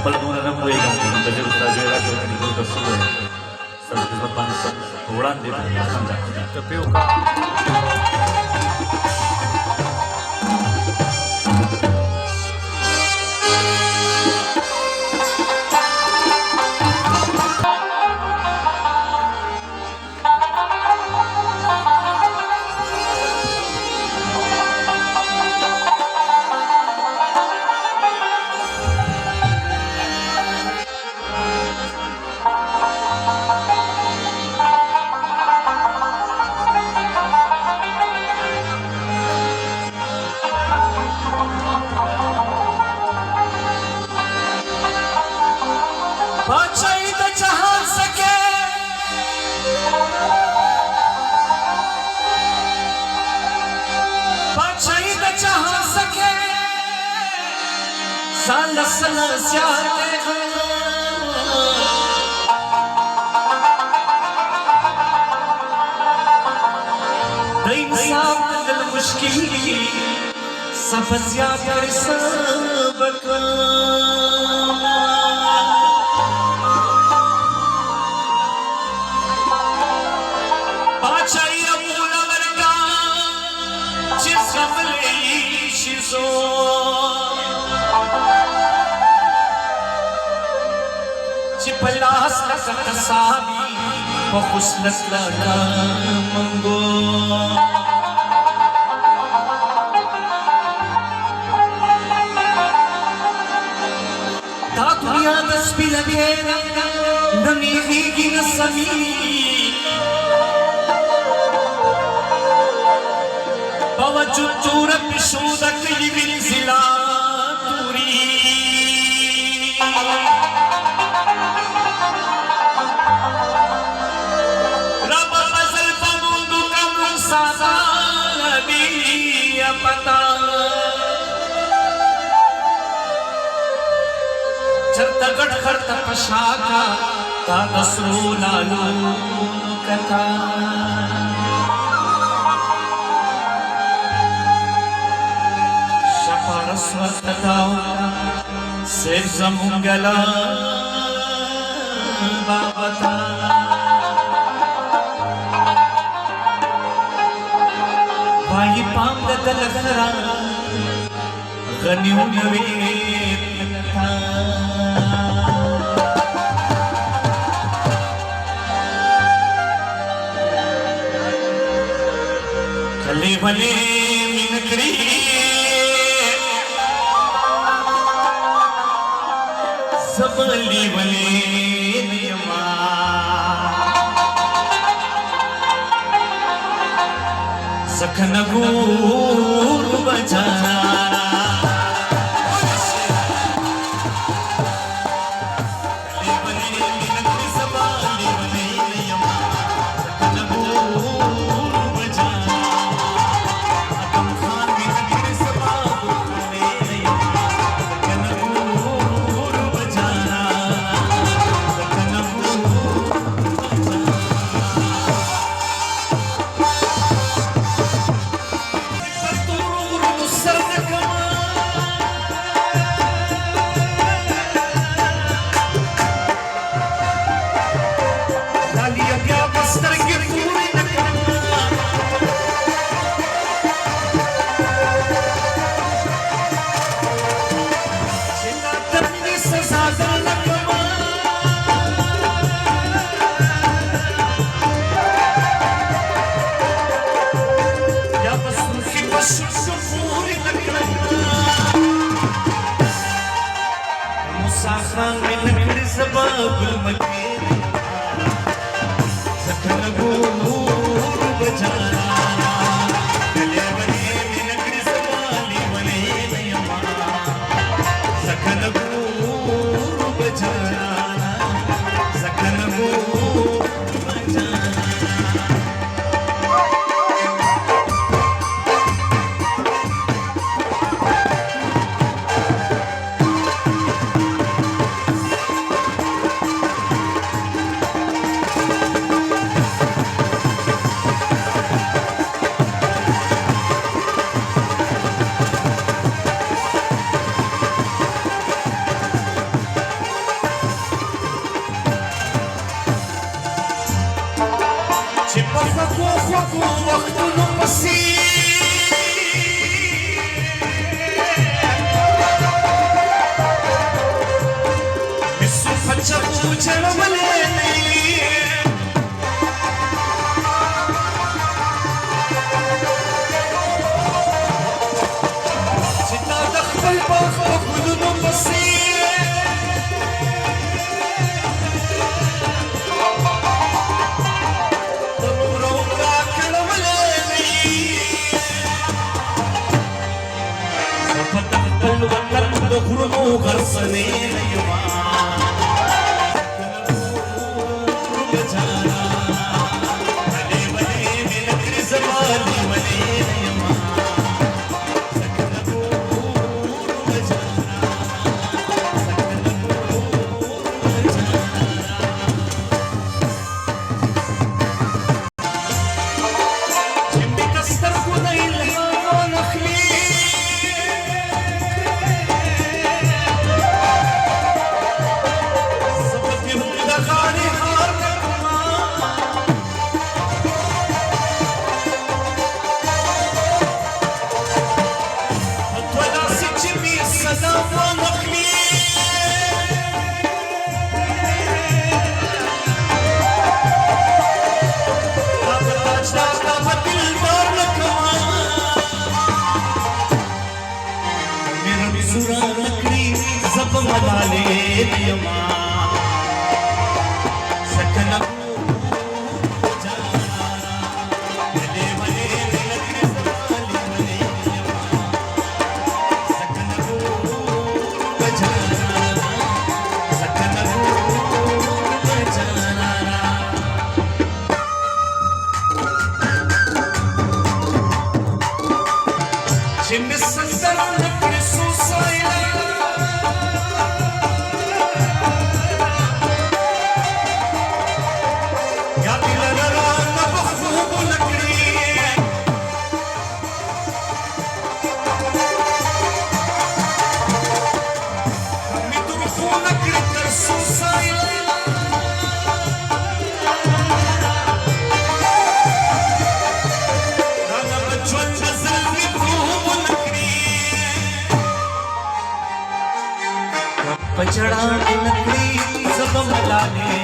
خپل نور نه پوهېږم نو د ژبې استاد جوړ راکړو چې ټول درسونه وایي ستاسو خدمت باندې وړاندې خندا ټپې وکړه सफसिया कर सबक पाचाई अमूल वर्गा जिसमले शिजो चिपलास लकत सामी बहुस्नत लगा मंगो Spilagera, non mi righi na sami. Bava chuchura pishuda kili bilzila turi. Rabba mazal pamundu kamun sada nabiya pata. चरतगढ़ खर्त पशाखा का दसरो लालू कथा शपारस्वत गाओ सिर जमुंगला बाबता भाई पाम दल खरा गन्यू नवे कथा भले भले मिनकड़ी सबली भले नियमा सखन गुर बजाना خوږو وختونو پسې هېڅوک په چغو چړولی نه یې چې تا د خپل باغ په ګلونو پسې د غرونو غرڅنې نه یما بچانا ولې ولې مې نکړې زما لیونې نه یما چې مې د سترګو نه الهام اخلي ملالې دیما سکنه ولې ولې ملکې زمالې ولې دیما سکنه بجانا سکنه بجانا چې مې سندره نکړې سوسایله पचड़ा नकली सब मलाने